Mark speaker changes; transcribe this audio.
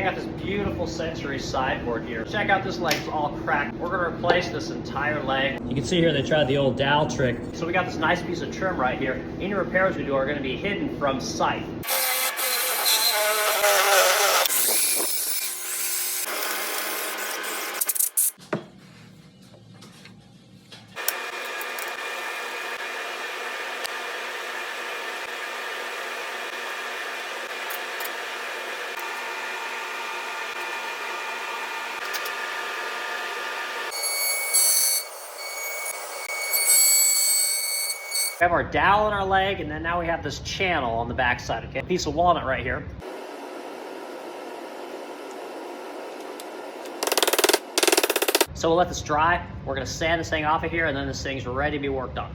Speaker 1: got this beautiful Century sideboard here. Check out this leg's all cracked. We're gonna replace this entire leg. You can see here they tried the old dowel trick. So we got this nice piece of trim right here. Any repairs we do are gonna be hidden from sight. We have our dowel in our leg, and then now we have this channel on the back side, okay? A piece of walnut right here. So we'll let this dry. We're gonna sand this thing off of here, and then this thing's ready to be worked on.